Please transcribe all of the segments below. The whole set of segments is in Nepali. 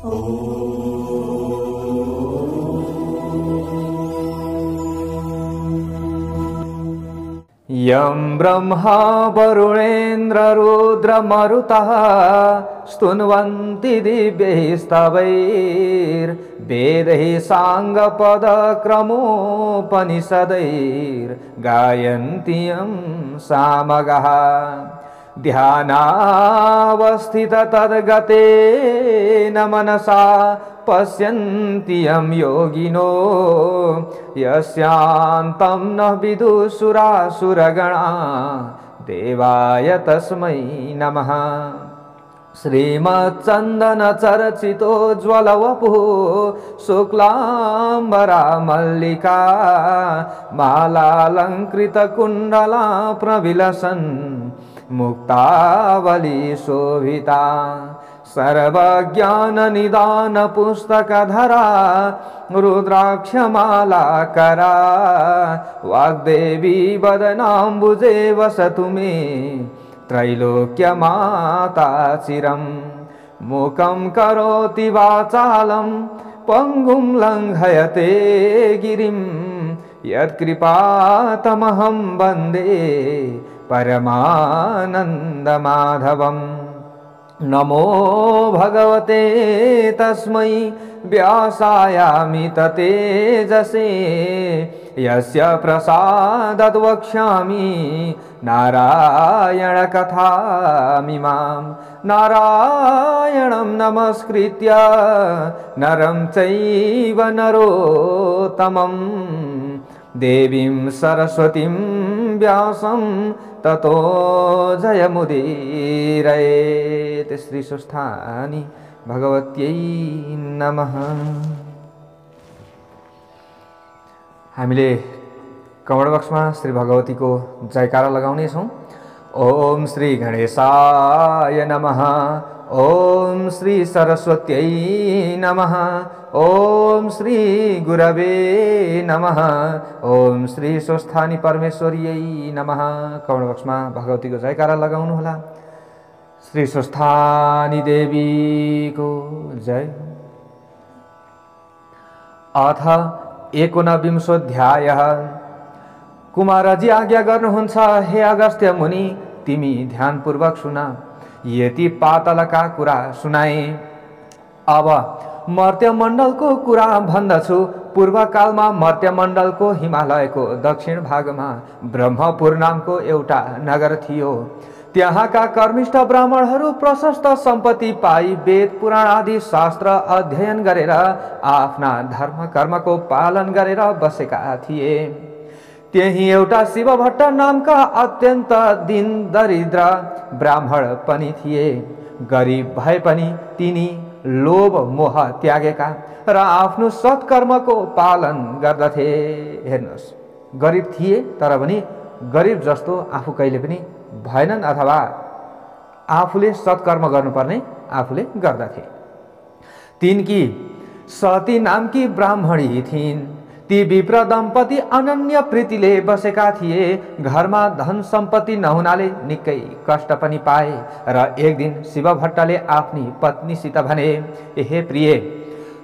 यं ब्रह्मा वरुणेन्द्ररुद्रमरुतः स्तुन्वन्ति दिव्यैस्तवैर्वेदैः साङ्गपदक्रमोपनिषदैर्गायन्ति यं सामगाः ध्यानावस्थित तद्गतेन मनसा पश्यन्ति यं योगिनो यस्यान्तं न विदुषुरासुरगणा देवाय तस्मै नमः। श्रीमच्चन्दनचर्चितोज्ज्वलवपुः शुक्लाम्बरा मल्लिका मालालङ्कृतकुण्डला प्रविलसन् मुक्तावली शोभिता सर्वज्ञाननिदानपुस्तकधरा रुद्राक्षमालाकरा वाग्देवी वदनाम्बुजे वसतु मे त्रैलोक्यमाता चिरं मूकं करोति वाचालं पङ्गुं लङ्घयते गिरिं यत्कृपातमहं वन्दे परमानन्दमाधवम्। नमो भगवते तस्मै व्यासायामित तेजसे यस्य प्रसादात् वक्ष्यामि नारायण कथामिमां। नारायणं नमस्कृत्य नरं चैव नरोत्तमं देवीं सरस्वतीं व्यासं ततो जयमुदीरयेत्। श्री सुस्थानी भगवत्यै नमः। हामीले कमल बक्समा श्री भगवतीको जयकारा लगाउने छौं। ओम श्री गणेशाय नमः। ओम श्री सरस्वत्यै नमः। ओम श्री गुरवे नमः। ओम श्री स्वस्थानी परमेश्वरीयै नमः। कमल बक्समा भगवतीको जयकारा लगाउनु होला। श्री स्वस्थानी देवी को जय। अथ 19 कुमारजी आज्ञा गर्नुहुन्छ, हे अगस्त्य मुनि, तिमी ध्यानपूर्वक सुना। यति पातलका कुरा सुनाए। अब मर्त्यमण्डलको कुरा भन्दछु। पूर्वकालमा मर्त्यमण्डलको हिमालयको दक्षिण भागमा ब्रह्मपुर नामको एउटा नगर थियो। त्यहाँका कर्मिष्ठ ब्राह्मणहरू प्रशस्त सम्पत्ति पाई वेद पुराण आदि शास्त्र अध्ययन गरेर आफ्ना धर्म कर्मको पालन गरेर बसेका थिए। त्यही एउटा शिवभट्ट नामका अत्यन्त दीन दरिद्र ब्राह्मण पनि थिए। गरिब भए पनि तिनी लोभ मोह त्यागेका र आफ्नो सत्कर्मको पालन गर्दथे। हेर्नुहोस्, गरिब थिए तर पनि गरिब जस्तो आफू कहिले पनि भएनन्, अथवा आफूले सत्कर्म गर्नुपर्ने आफूले गर्दथे। तिनकी सती नामकी ब्राह्मणी थिइन्। ती विप्र दम्पति अनन्य प्रीतिले बसेका थिए। घरमा धन सम्पत्ति नहुनाले निकै कष्ट पनि पाए र एक दिन शिवभट्टले आफ्नी पत्नीसित भने, हे प्रिय,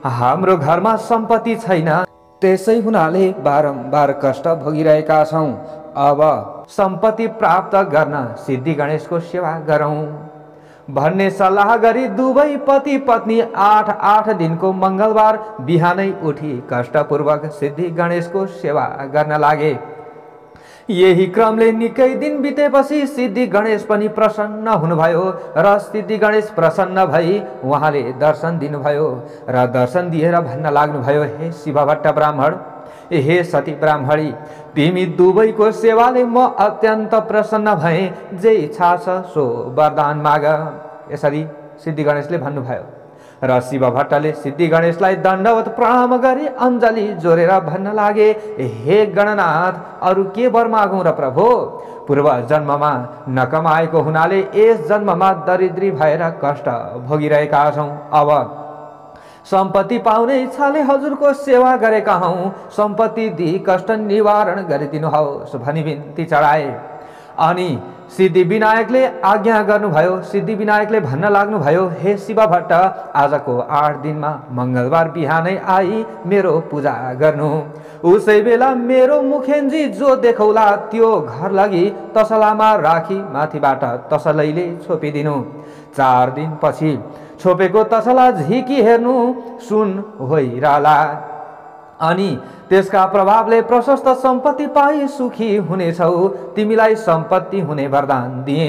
हाम्रो घरमा सम्पत्ति छैन, त्यसै हुनाले बारम्बार कष्ट भोगिरहेका छौं। अब सम्पत्ति प्राप्त गर्न सिद्धि गणेशको सेवा गरौं भन्ने सल्लाह गरी दुवै पति पत्नी 8 दिनको मंगलबार बिहानै उठी कष्टपूर्वक सिद्धि गणेशको सेवा गर्न लागे। यही क्रमले निकै दिन बितेपछि सिद्धि गणेश पनि प्रसन्न हुनुभयो र सिद्धि गणेश प्रसन्न भई उहाँले दर्शन दिनुभयो र दर्शन दिएर भन्न लाग्नुभयो, हे शिवभट्ट ब्राह्मण, हे सती ब्राह्मणी, तिमी दुवैको सेवाले म अत्यन्त प्रसन्न भए। जे इच्छा छ सो वरदान माग। यसरी सिद्धि गणेशले भन्नुभयो र शिवभट्टले सिद्धि गणेशलाई दण्डवत प्रणाम गरी अञ्जली जोरेर भन्न लागे, हे गणनाथ, अरु के वर मागौं र प्रभु? पूर्व जन्ममा नकमाएको हुनाले यस जन्ममा दरिद्री भएर कष्ट भोगिरहेका छौं। अब सम्पत्ति पाउने इच्छाले हजुरको सेवा गरेका हौं। सम्पत्ति दिई कष्ट निवारण गरिदिनुहोस् भनी बिन्ती चढाए। अनि सिद्धि विनायकले आज्ञा गर्नुभयो। सिद्धि विनायकले भन्न लाग्नुभयो, हे शिव भट्ट, आजको 8 दिनमा मङ्गलबार बिहानै आई मेरो पूजा गर्नु। उसै बेला मेरो मुखेन्जी जो देखौला त्यो घर लगी तसलामा राखी माथिबाट तसलैले छोपिदिनु। 4 दिनपछि छोपेको तसला झिकी हेर्नु, सुन होइराला अनि त्यसका प्रभावले प्रशस्त सम्पत्ति पाई सुखी हुनेछौ। तिमीलाई सम्पत्ति हुने वरदान दिए।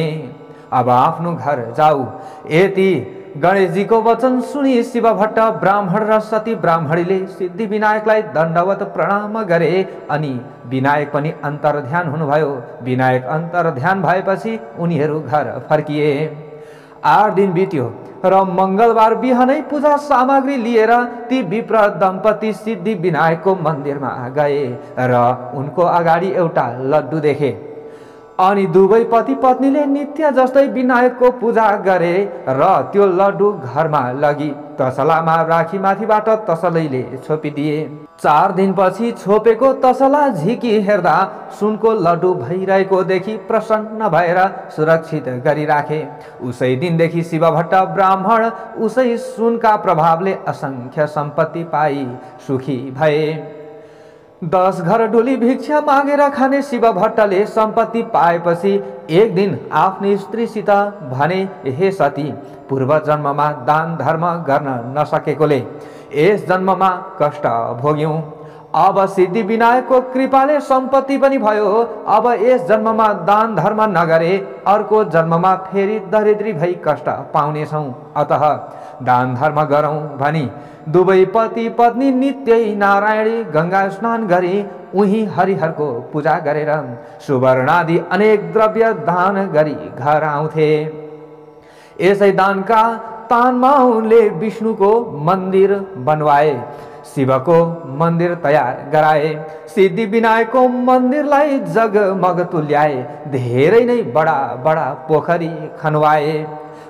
अब आफ्नो घर जाऊ। यति गणेशजीको वचन सुनि शिव भट्ट ब्राह्मण र सती ब्राह्मणीले सिद्धि विनायकलाई दण्डवत प्रणाम गरे अनि विनायक पनि अन्तर्ध्यान हुनुभयो। विनायक अन्तर्ध्यान भएपछि उनीहरू घर फर्किए। 8 दिन बित्यो र मङ्गलबार बिहानै पूजा सामग्री लिएर ती विप्र दम्पति सिद्धि विनायकको मन्दिरमा गए र उनको अगाडि एउटा लड्डु देखे। अनि दुवै पति पत्नीले नित्य जस्तै विनायकको पूजा गरे र त्यो लड्डु घरमा लगी तसलामा राखी माथिबाट तसलैले छोपिदिए। 4 दिनपछि छोपेको तसला झिकी हेर्दा सुनको लड्डु भइरहेको देखि प्रसन्न भएर सुरक्षित गरिराखे। उसै दिनदेखि शिव भट्ट ब्राह्मण उसै सुनका प्रभावले असंख्य सम्पत्ति पाई सुखी भए। 10 घर डोली भिक्षा मागेर खाने शिव भट्टले सम्पत्ति पाएपछि एक दिन आफ्नी स्त्रीसित भने, हे सती, पूर्व जन्ममा दान धर्म गर्न नसकेकोले यस जन्ममा कष्ट भोग्यौं। अब सिद्धि विनायकको कृपाले सम्पत्ति पनि भयो। अब यस जन्ममा दान धर्म नगरे अर्को जन्ममा फेरि दरिद्री भई कष्ट पाउनेछौं। अतः दान धर्म गरौं भनी दुवै पति पत्नी नित्यै नारायणी गंगा स्नान गरी उही हरिहरको पूजा गरेर सुवर्णादि अनेक द्रव्य दान गरी घर आउँथे। यसै दानका तानमा उनले विष्णुको मन्दिर बनवाए, शिवको मन्दिर तयार गराए, सिद्धि विनायकको मन्दिरलाई जगमग तुल्याए, धेरै नै बडा बडा पोखरी खनवाए,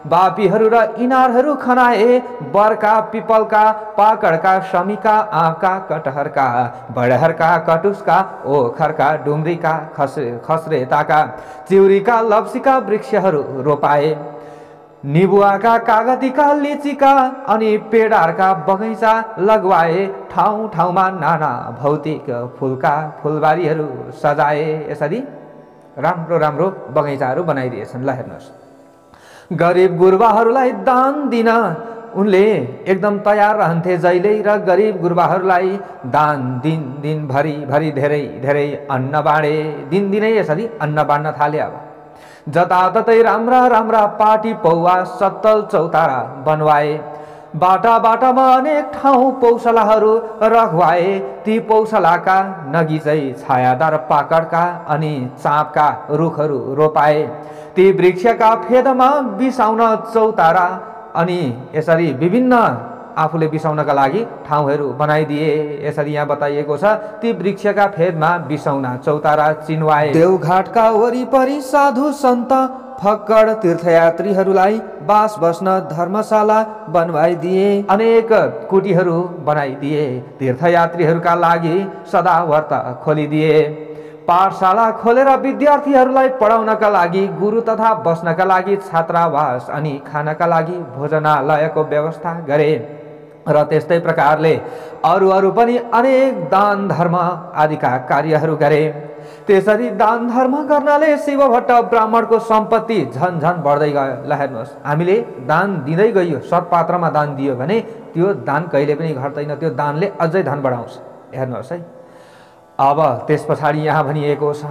बापीहरू र इनारहरू खनाए, बरका पिपलका पाकडका शमीका आँपका कटहरका बडहरका कटुसका ओखरका डुम्रीका खस्रेताका चिउरीका लप्सीका वृक्षहरू रोपाए, निबुवाका कागतीका लिचीका अनि पेडारका बगैँचा लगवाए, ठाउँ ठाउँमा नाना भौतिक फुलका फुलबारीहरू सजाए। यसरी राम्रो राम्रो बगैँचाहरू बनाइदिएछन्। ल हेर्नुहोस्, गरिब गुरुबाहरूलाई दान दिन उनले एकदम तयार रहन्थे जहिल्यै र गरिब गुरुबाहरूलाई दान दिन भरि भरि धेरै धेरै अन्न बाँडे। दिनदिनै यसरी अन्न बाँड्न थाले। अब जताततै राम्रा राम्रा पाटी पौवा सत्तल चौतारा बनवाए, बाटा बाटामा अनेक ठाउँ पौसलाहरू रखवाए। ती पौसलाका नगिचै छायादार पाकडका अनि चाँपका रुखहरू रोपाए, ती वृक्षका फेदमा बिसाउन चौतारा अनि यसरी विभिन्न आफूले बिसाउनका लागि ठाउँहरू बनाइदिए। यसरी यहाँ बताइएको छ, ती वृक्षका फेदमा बिसाउन चौतारा चिन्वाए। देवघाटका वरिपरि साधु सन्त फक्कड तीर्थयात्रीहरूलाई बास बस्न धर्मशाला बनवाइदिए, अनेक कुटीहरू बनाइदिए, तीर्थयात्रीहरूका लागि सदाव्रत खोलिदिए, पाठशाला खोलेर विद्यार्थीहरूलाई पढाउनका लागि, गुरु तथा बस्नका लागि छात्रावास अनि खानका लागि भोजनालयको व्यवस्था गरे र त्यस्तै प्रकारले अरू पनि अनेक दान धर्म आदिका कार्यहरू गरे। त्यसरी दान धर्म गर्नाले शिव भट्ट ब्राह्मणको सम्पत्ति झन झन बढ्दै गयो। ल हेर्नुहोस्, हामीले दान दिँदै गइयो, सत्पात्रमा दान दियो भने त्यो दान कहिले पनि घट्दैन, त्यो दानले अझै धन बढाउँछ। हेर्नुहोस् है। अब त्यस पछाडि यहाँ भनिएको छ,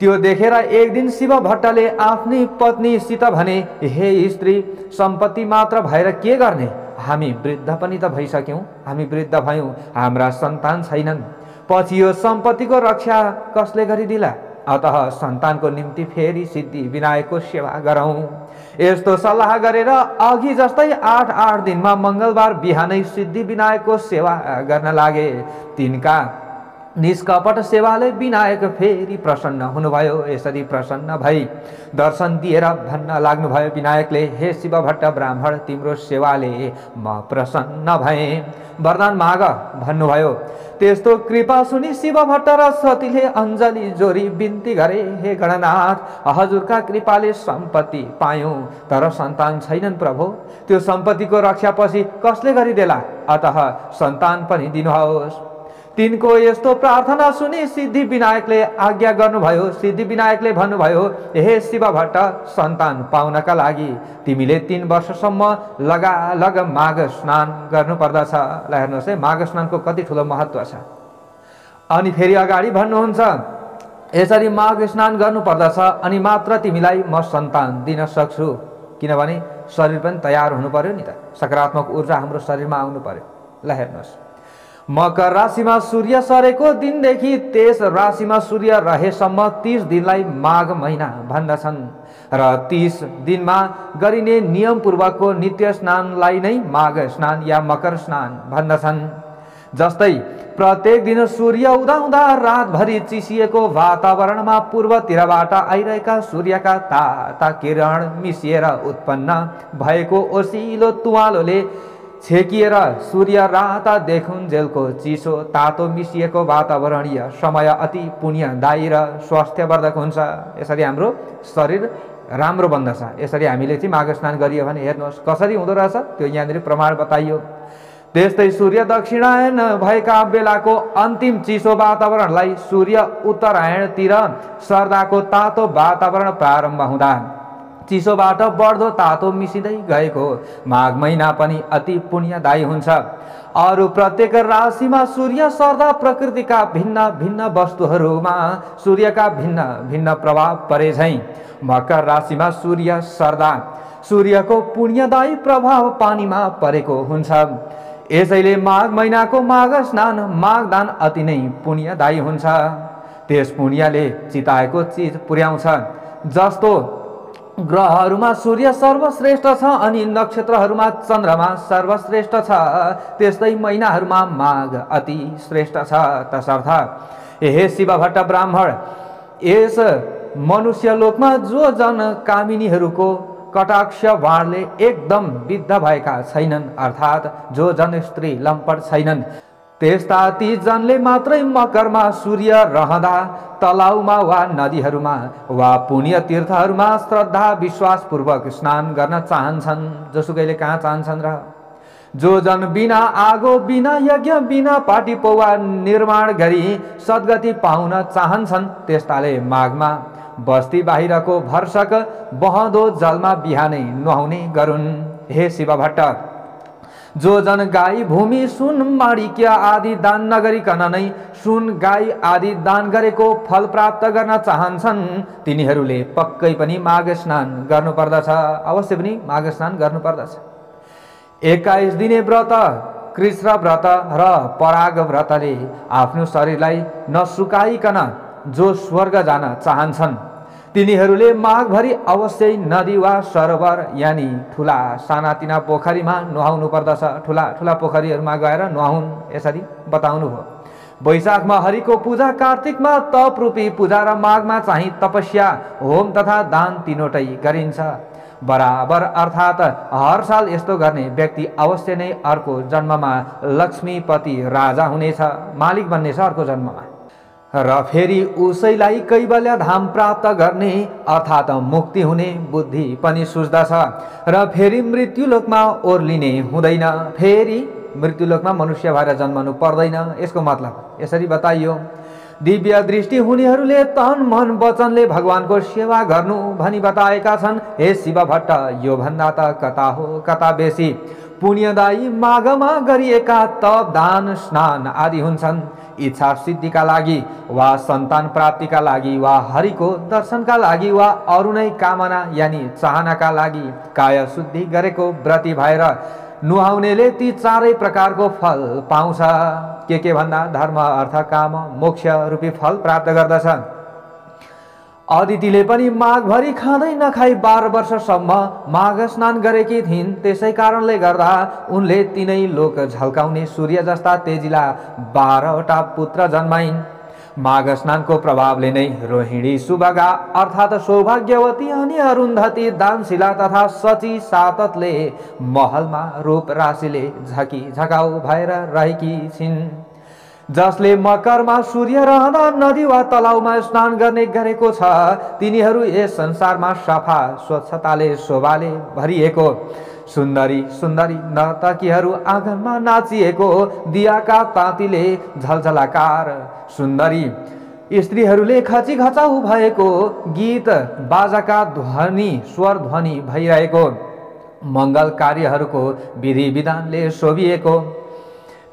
त्यो देखेर एक दिन शिव भट्टले आफ्नी पत्नीसित भने, हे स्त्री, सम्पत्ति मात्र भएर के गर्ने? हामी वृद्ध पनि त भइसक्यौं, हामी वृद्ध भयौं, हाम्रा सन्तान छैनन्, पछि यो सम्पत्तिको रक्षा कसले गरिदिला? अतः सन्तानको निम्ति फेरि सिद्धि विनायकको सेवा गरौं। यस्तो सल्लाह गरेर अघि जस्तै 8 दिनमा मङ्गलबार बिहानै सिद्धि विनायकको सेवा गर्न लागे। तिनका निष्कपट सेवाले विनायक फेरि प्रसन्न हुनुभयो। यसरी प्रसन्न भई दर्शन दिएर भन्न लाग्नुभयो विनायकले, हे शिव भट्ट ब्राह्मण, तिम्रो सेवाले म प्रसन्न भएँ, वरदान माग भन्नुभयो। त्यस्तो कृपा सुनि शिव भट्ट र सतीले अञ्जली जोरी बिन्ती गरे, हे गणनाथ, हजुरका कृपाले सम्पत्ति पायौँ तर सन्तान छैनन् प्रभु, त्यो सम्पत्तिको रक्षा पछि कसले गरिदेला, अतः सन्तान पनि दिनुहोस्। तिनको यस्तो प्रार्थना सुनि सिद्धि विनायकले आज्ञा गर्नुभयो। सिद्धि विनायकले भन्नुभयो, हे शिव भट्ट, सन्तान पाउनका लागि तिमीले 3 वर्षसम्म लगालग माघ स्नान गर्नुपर्दछ। ल हेर्नुहोस् है, माघ स्नानको कति ठुलो महत्त्व छ। अनि फेरि अगाडि भन्नुहुन्छ, यसरी माघ स्नान गर्नुपर्दछ अनि मात्र तिमीलाई म सन्तान दिन सक्छु, किनभने शरीर पनि तयार हुनु पर्यो नि त, सकारात्मक ऊर्जा हाम्रो शरीरमा आउनु पर्यो। ल हेर्नुहोस्, मकर राशिमा सूर्य सरेको दिनदेखि त्यस राशिमा सूर्य रहेसम्म 30 दिनलाई माघ महिना भन्दछन् र 30 दिनमा गरिने नियमपूर्वकको नित्य स्नानलाई नै माघ स्नान या मकर स्नान भन्दछन्। जस्तै प्रत्येक दिन सूर्य उदाउँदा रातभरि चिसिएको वातावरणमा पूर्वतिरबाट आइरहेका सूर्यका ताता किरण मिसिएर उत्पन्न भएको ओसिलो तुवालोले छेकिएर सूर्य राता देखुन्जेलको चिसो तातो मिसिएको वातावरणीय समय अति पुण्यदायी र स्वास्थ्यवर्धक हुन्छ। यसरी हाम्रो शरीर राम्रो बन्दछ। यसरी हामीले चाहिँ माघ स्नान गरियो भने हेर्नुहोस् कसरी हुँदो रहेछ, त्यो यहाँनिर प्रमाण बताइयो। त्यस्तै सूर्य दक्षिणायन भएका बेलाको अन्तिम चिसो वातावरणलाई सूर्य उत्तरायणतिर सर्दाको तातो वातावरण प्रारम्भ हुँदा चिसोबाट बढ्दो तातो मिसिँदै गएको माघ महिना पनि अति पुण्यदायी हुन्छ। अरू प्रत्येक राशिमा सूर्य सर्दा प्रकृतिका भिन्न भिन्न वस्तुहरूमा सूर्यका भिन्न भिन्न प्रभाव परे झैं मकर राशिमा सूर्य सर्दा सूर्यको पुण्यदायी प्रभाव पानीमा परेको हुन्छ। यसैले माघ महिनाको माघ स्नान माघदान अति नै पुण्यदायी हुन्छ। त्यस पुण्यले चिताएको चिज पुर्याउँछ। जस्तो ग्रहहरूमा सूर्य सर्वश्रेष्ठ छ अनि नक्षत्रहरूमा चन्द्रमा सर्वश्रेष्ठ छ, त्यस्तै महिनाहरूमा माघ अति श्रेष्ठ छ। तसर्थ हे शिव भट्ट ब्राह्मण, यस मनुष्य लोकमा जो जन कामिनीहरूको कटाक्ष बाणले एकदम विद्ध भएका छैनन्, अर्थात् जो जन स्त्री लम्पट छैनन्, त्यस्ता ती जनले मात्रै मकरमा सूर्य रहँदा तलाउमा वा नदीहरूमा वा पुण्य तीर्थहरूमा श्रद्धा विश्वासपूर्वक स्नान गर्न चाहन्छन्। जोसुकैले कहाँ चाहन्छन् र? जो जन बिना आगो बिना यज्ञ बिना पाटी पौवा निर्माण गरी सद्गति पाउन चाहन्छन्, त्यस्ताले माघमा बस्ती बाहिरको भर्सक बहँदो जलमा बिहानै नुहाउने गरून्। हे शिव भट्ट, जो जन गाई भूमि सुन माणिक्य आदि दान नगरिकन नै सुन गाई आदि दान गरेको फल प्राप्त गर्न चाहन्छन्, तिनीहरूले पक्कै पनि माघ स्नान गर्नुपर्दछ। अवश्य पनि माघ स्नान गर्नुपर्दछ। 21 दिने व्रत, कृष्ण व्रत र पराग व्रतले आफ्नो शरीरलाई नसुकाइकन जो स्वर्ग जान चाहन्छन्, तिनीहरूले माघभरि अवश्य नदी वा सरोवर यानी ठुला सानातिना पोखरीमा नुहाउनु पर्दछ। ठुला ठुला पोखरीहरूमा गएर नुहाउन्, यसरी बताउनु भयो। वैशाखमा हरिको पूजा, कार्तिकमा तप रूपी पूजा र माघमा चाहिँ तपस्या होम तथा दान तीनवटै गरिन्छ बराबर। अर्थात् हर साल यस्तो गर्ने व्यक्ति अवश्य नै अर्को जन्ममा लक्ष्मीपति राजा हुनेछ, मालिक बन्नेछ अर्को जन्ममा। र फेरि उसैलाई कैवल्य धाम प्राप्त गर्ने अर्थात् मुक्ति हुने बुद्धि पनि सुझ्दछ र फेरि मृत्युलोकमा ओर्लिने हुँदैन। फेरि मृत्युलोकमा मनुष्य भएर जन्मनु पर्दैन, यसको मतलब यसरी बताइयो। दिव्य दृष्टि हुनेहरूले तन मन वचनले भगवानको सेवा गर्नु भनी बताएका छन्। हे शिव भट्ट, यो भन्दा त कता हो कता बेसी पुण्यदायी माघमा गरिएका तप दान स्नान आदि हुन्छन्। इच्छा सिद्धिका लागि वा सन्तान प्राप्तिका लागि वा हरिको दर्शनका लागि वा अरू नै कामना यानी चाहनाका लागि काय शुद्धि गरेको व्रती भएर नुहाउनेले ती चारै प्रकारको फल पाउँछ। के भन्दा धर्म अर्थ काम मोक्ष रूपी फल प्राप्त गर्दछ। अदितिले पनि माघभरि खाँदै नखाई 12 वर्षसम्म माघ स्नान गरेकी थिइन्। त्यसै कारणले गर्दा उनले तिनै लोक झल्काउने सूर्य जस्ता तेजिला 12वटा पुत्र जन्माइन्। माघ स्नानको प्रभावले नै रोहिणी, सुभगा अर्थात् सौभाग्यवती अनि अरुन्धती, दानशिला तथा सची साततले महलमा रूप राशिले झकाउ भएर रहेकी छिन्। जसले मकरमा सूर्य रहँदा नदी वा तलाउमा स्नान गर्ने गरेको छ, तिनीहरू यस संसारमा सफा स्वच्छताले शोभाले भरिएको सुन्दरी सुन्दरी नर्तकीहरू आँगनमा नाचिएको दियाका तातीले झलझलाकार सुन्दरी स्त्रीहरूले खचिखचाउ भएको गीत बाजाका ध्वनि स्वर ध्वनि भइरहेको मङ्गल कार्यहरूको विधि विधानले शोभिएको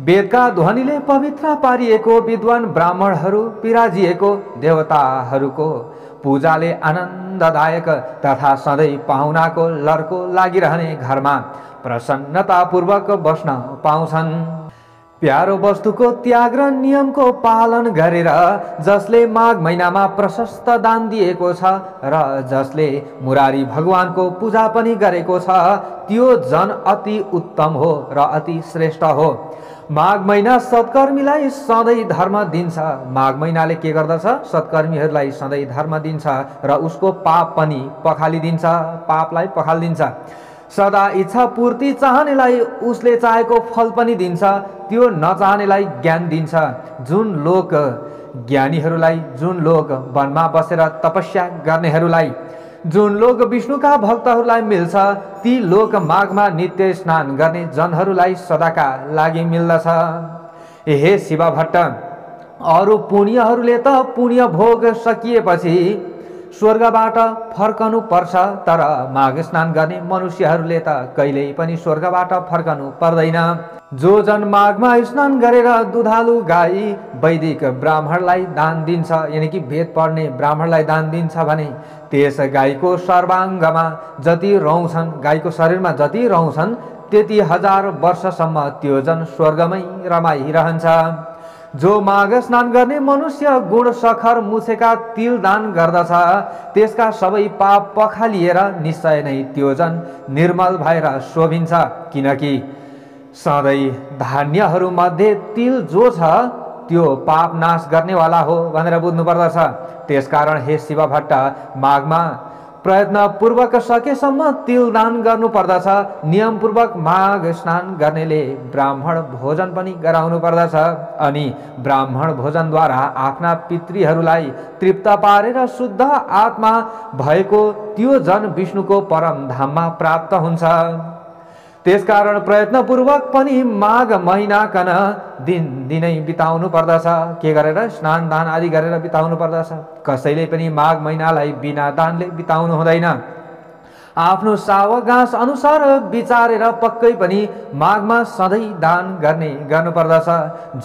वेदका ध्वनिले पवित्र पारिएको विद्वान ब्राह्मणहरू पिराजिएको देवताहरूको पूजाले आनन्ददायक तथा सधैँ पाहुनाको लर्को लागिरहने घरमा प्रसन्नतापूर्वक बस्न पाउँछन्। प्यारो वस्तुको त्याग र नियमको पालन गरेर जसले माघ महिनामा प्रशस्त दान दिएको छ र जसले मुरारी भगवानको पूजा पनि गरेको छ, त्यो जन अति उत्तम हो र अति श्रेष्ठ हो। माघ महिना सत्कर्मीलाई सधैँ धर्म दिन्छ। माघ महिनाले के गर्दछ? सत्कर्मीहरूलाई सधैँ धर्म दिन्छ र उसको पाप पनि पखालिदिन्छ, पापलाई पखालिदिन्छ। सदा इच्छा पूर्ति चाहनेलाई उसले चाहेको फल पनि दिन्छ, त्यो नचाहनेलाई ज्ञान दिन्छ। जुन लोक ज्ञानीहरूलाई, जुन लोक वनमा बसेर तपस्या गर्नेहरूलाई, जुन लोक विष्णुका भक्तहरूलाई मिल्छ, ती लोक माघमा नित्य स्नान गर्ने जनहरूलाई सदाका लागि मिल्दछ। हे शिव भट्ट, अरू पुण्यहरूले त पुण्य भोग सकिएपछि स्वर्गबाट फर्कनु पर्छ, तर माघ स्नान गर्ने मनुष्यहरूले त कहिल्यै पनि स्वर्गबाट फर्कनु पर्दैन। जो जन माघमा स्नान गरेर दुधालु गाई वैदिक ब्राह्मणलाई दान दिन्छ, यानि कि वेद पढ्ने ब्राह्मणलाई दान दिन्छ भने त्यस गाईको सर्वाङ्गमा जति रौछन्, गाईको शरीरमा जति रौछन्, त्यति 1000 वर्षसम्म त्यो जन स्वर्गमै रमाइरहन्छ। जो माघ स्नान गर्ने मनुष्य गुण सखर मुछेका तिल दान गर्दछ, त्यसका सबै पाप पखालिएर निश्चय नै त्यो जन निर्मल भएर शोभिन्छ। किनकि सधैँ धान्यहरूमध्ये तिल जो छ त्यो पाप नाश गर्नेवाला हो भनेर बुझ्नुपर्दछ। त्यसकारण हे शिव भट्ट, माघमा प्रयत्नपूर्वक सकेसम्म तिल दान गर्नुपर्दछ। नियमपूर्वक माघ स्नान गर्नेले ब्राह्मण भोजन पनि गराउनु पर्दछ अनि ब्राह्मण भोजनद्वारा आफ्ना पितृहरूलाई तृप्त पारेर शुद्ध आत्मा भएको त्यो जन विष्णुको परम धाममा प्राप्त हुन्छ। त्यसकारण प्रयत्नपूर्वक पनि माघ महिनाकन दिनै बिताउनु पर्दछ। के गरेर? स्नान दान आदि गरेर बिताउनु पर्दछ। कसैले पनि माघ महिनालाई बिना दानले बिताउनु हुँदैन। आफ्नो सावगास अनुसार विचारेर पक्कै पनि माघमा सधैँ दान गर्नुपर्दछ।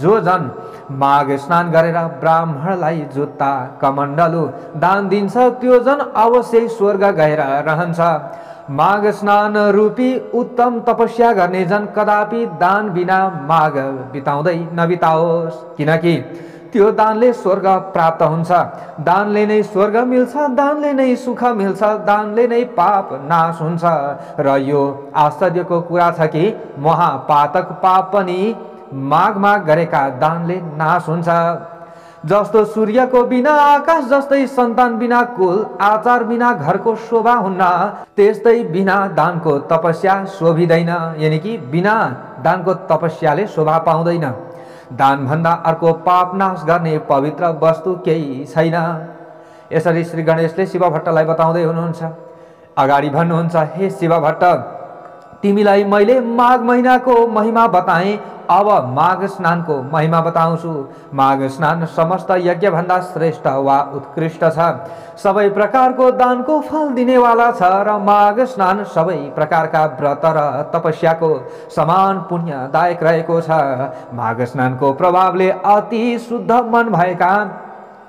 जो जन माघ स्नान गरेर ब्राह्मणलाई जुत्ता कमण्डलु दान दिन्छ, त्यो जन अवश्य स्वर्ग गएर रहन्छ। माघ स्नान रूपी उत्तम तपस्या गर्ने जन कदापि दान बिना माघ बिताउँदै नबिताओस्, किनकि त्यो दानले स्वर्ग प्राप्त हुन्छ। दानले नै स्वर्ग मिल्छ, दानले नै सुख मिल्छ, दानले नै पाप नाश हुन्छ। र यो आश्चर्यको कुरा छ कि महापातक पाप पनि माघमा गरेका दानले नाश हुन्छ। जस्तो सूर्यको बिना आकाश, जस्तै सन्तान बिना कुल, आचार बिना घरको शोभा हुन्न, त्यस्तै बिना दानको तपस्या शोभिँदैन। यानि कि बिना दानको तपस्याले शोभा पाउँदैन। दान भन्दा अर्को पाप नाश गर्ने पवित्र वस्तु केही छैन। यसरी श्री गणेशले शिव भट्टलाई बताउँदै हुनुहुन्छ। अगाडि भन्नुहुन्छ, हे शिव भट्ट, तिमीलाई मैले माघ महिनाको महिमा बताएँ, अब माघ स्नानको महिमा बताउँछु। माघ स्नान समस्त यज्ञ भन्दा श्रेष्ठ वा उत्कृष्ट छ। सबै प्रकारको दानको फल दिनेवाला छ र माघ स्नान सबै प्रकारका व्रत र तपस्याको समान पुण्यदायक रहेको छ। माघ स्नानको प्रभावले अति शुद्ध मन भएका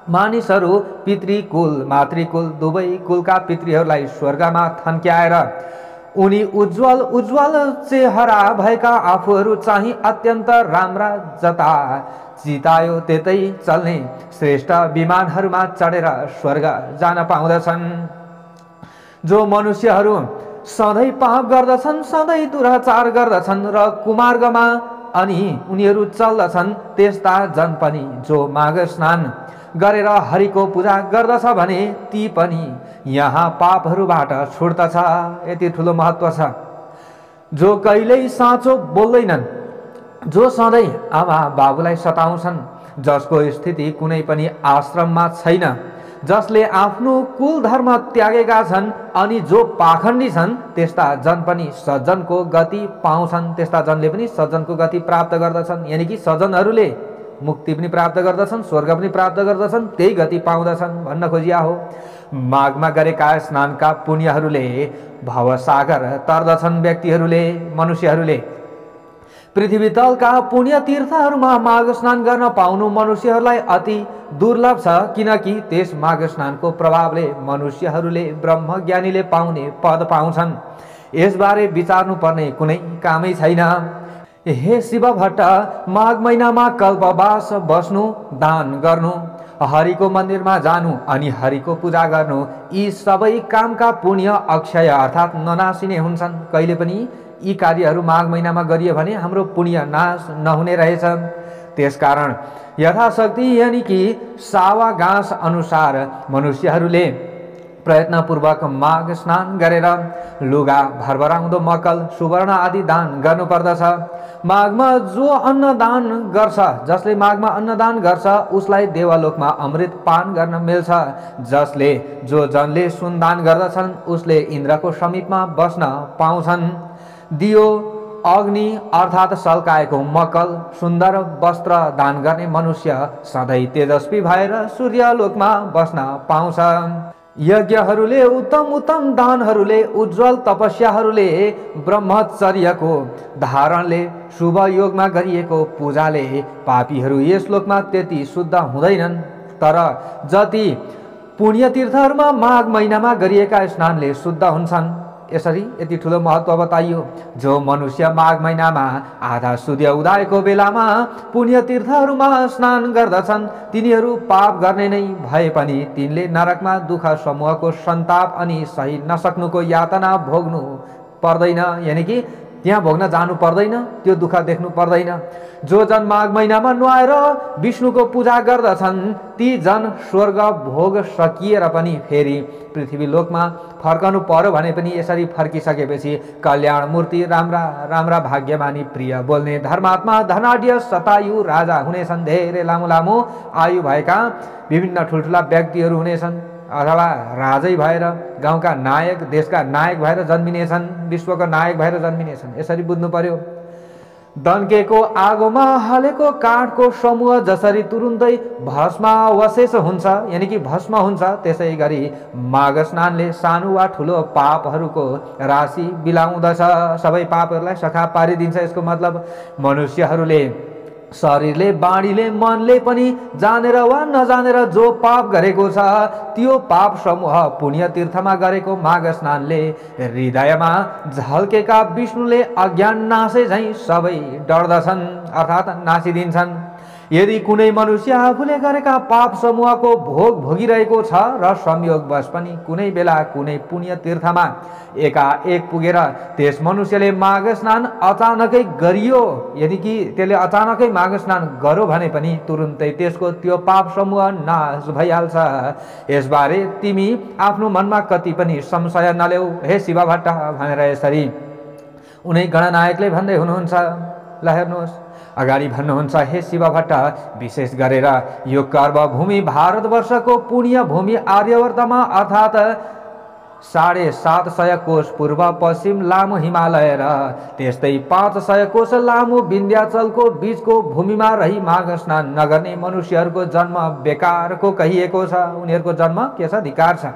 मानिसहरू पितृकुल मातृकुल दुवै कुलका पितृहरूलाई स्वर्गमा थन्क्याएर उनी उज्जवल उज्जवल चेहरा भएका आफूहरू चाहिँ अत्यन्त राम्रा जता चितायो त्यतै चल्ने श्रेष्ठ विमानहरूमा चढेर स्वर्ग जान पाउँदछन्। जो मनुष्यहरू सधैँ पाप गर्दछन्, सधैँ दुराचार गर्दछन् र कुमार्गमा अनि उनीहरू चल्दछन्, त्यस्ता जन पनि जो माघ स्नान गरेर हरिको पूजा गर्दछ भने ती पनि यहाँ पापहरूबाट छुट्दछ। यति ठुलो महत्त्व छ। जो कहिल्यै साँचो बोल्दैनन्, जो सधैँ आमा बाबुलाई सताउँछन्, जसको स्थिति कुनै पनि आश्रममा छैन, जसले आफ्नो कुल धर्म त्यागेका छन् अनि जो पाखण्डी छन्, त्यस्ता जन पनि सज्जनको गति पाउँछन्। त्यस्ता जनले पनि सज्जनको गति प्राप्त गर्दछन्। यानि कि सज्जनहरूले मुक्ति पनि प्राप्त गर्दछन्, स्वर्ग पनि प्राप्त गर्दछन्, त्यही गति पाउँदछन् भन्न खोजिया हो। माघमा गरेका स्नानका पुण्यहरूले भवसागर तर्दछन्। व्यक्तिहरूले, मनुष्यहरूले पृथ्वी तलका पुण्य तीर्थहरूमा माघ स्नान गर्न पाउनु मनुष्यहरूलाई अति दुर्लभ छ, किनकि त्यस माघ स्नानको प्रभावले मनुष्यहरूले ब्रह्मज्ञानीले पाउने पद पाउँछन्। यसबारे विचार्नु पर्ने कुनै कामै छैन। हे शिव भट्ट, माघ महिनामा कल्पवास बस्नु, दान गर्नु, हरिको मन्दिरमा जानु अनि हरिको पूजा गर्नु, यी सबै कामका पुण्य अक्षय अर्थात् ननासिने हुन्छन्। कहिले पनि यी कार्यहरू माघ महिनामा गरियो भने हाम्रो पुण्य नाश नहुने रहेछ। त्यसकारण यथाशक्ति यानि कि सावागाँस अनुसार मनुष्यहरूले प्रयत्नपूर्वक माघ स्नान गरेर लुगा, भरभराउँदो मकल, सुवर्ण आदि दान गर्नुपर्दछ। माघमा जो अन्नदान गर्छ, जसले माघमा अन्नदान गर्छ, उसलाई देवलोकमा अमृत पान गर्न मिल्छ। जसले जो जनले सुनदान गर्दछन्, उसले इन्द्रको समीपमा बस्न पाउँछन्। दियो, अग्नि अर्थात् सल्काएको मकल, सुन्दर वस्त्र दान गर्ने मनुष्य सधैँ तेजस्वी भएर सूर्यलोकमा बस्न पाउँछ। यज्ञहरूले, उत्तम उत्तम दानहरूले, उज्जवल तपस्याहरूले, ब्रह्मचर्यको धारणले, शुभ योगमा गरिएको पूजाले पापीहरू यस लोकमा त्यति शुद्ध हुँदैनन्। तर जति पुण्य तीर्थहरूमा माघ महिनामा गरिएका स्नानले शुद्ध हुन्छन्। यसरी यति ठुलो महत्त्व बताइयो। जो मनुष्य माघ महिनामा आधा सूर्य उदाएको बेलामा पुण्य तीर्थहरूमा स्नान गर्दछन्, तिनीहरू पाप गर्ने नै भए पनि तिनले नरकमा दुःख समूहको सन्ताप अनि सही नसक्नुको यातना भोग्नु पर्दैन। यानि कि त्यहाँ भोग्न जानु पर्दैन, त्यो दुःख देख्नु पर्दैन। जो जन माघ महिनामा नुहाएर विष्णुको पूजा गर्दछन्, ती जन स्वर्ग भोग सकिएर पनि फेरि पृथ्वी लोकमा फर्कनु पर्यो भने पनि यसरी फर्किसकेपछि कल्याण मूर्ति, राम्रा राम्रा भाग्यमानी, प्रिय बोल्ने, धर्मात्मा, धनाढ्य, शतायु राजा हुनेछन्। धेरै लामो लामो आयु भएका विभिन्न ठुल्ठुला व्यक्तिहरू हुनेछन्, अथवा राजै भएर गाउँका नायक, देशका नायक भएर जन्मिनेछन्, विश्वको नायक भएर जन्मिनेछन्। यसरी बुझ्नु पर्यो। दन्केको आगोमा हालेको काठको समूह जसरी तुरुन्तै भस्मावशेष हुन्छ, यानि कि भस्म हुन्छ, त्यसै गरी माघ स्नानले सानो वा ठुलो पापहरूको राशि बिलाउँदछ, सबै पापहरूलाई सखा पारिदिन्छ। यसको मतलब मनुष्यहरूले शरीरले, बाणीले, मनले पनि जानेर वा नजानेर जो पाप गरेको छ, त्यो पाप समूह पुण्य तीर्थमा गरेको माघ स्नानले हृदयमा झल्केका विष्णुले अज्ञान नासे झैँ सबै डर्दछन् अर्थात् नासिदिन्छन्। यदि कुनै मनुष्य आफूले गरेका पाप समूहको भोग भोगिरहेको छ र संयोगवश पनि कुनै बेला कुनै पुण्य तीर्थमा एकाएक पुगेर त्यस मनुष्यले माघ स्नान अचानकै गरियो, यदि कि त्यसले अचानकै माघ स्नान गर्यो भने पनि तुरुन्तै त्यसको त्यो पाप समूह नाश भइहाल्छ। यसबारे तिमी आफ्नो मनमा कति पनि संशय नलेऊ हे शिव भट्ट भनेर यसरी उनै गणनायकले भन्दै हुनुहुन्छ। ल हेर्नुहोस्, अगाडि भन्नुहुन्छ, हे शिव भट्ट, विशेष गरेर यो कर्मभूमि भारतवर्षको पुण्य भूमि आर्यवर्तमा अर्थात् 750 कोश पूर्व पश्चिम लामो हिमालय र त्यस्तै 500 कोश लामो विन्ध्याचलको बीचको भूमिमा रही माघ स्नान नगर्ने मनुष्यहरूको जन्म बेकारको कहिएको छ। उनीहरूको जन्म के छ? धिक्कार छ।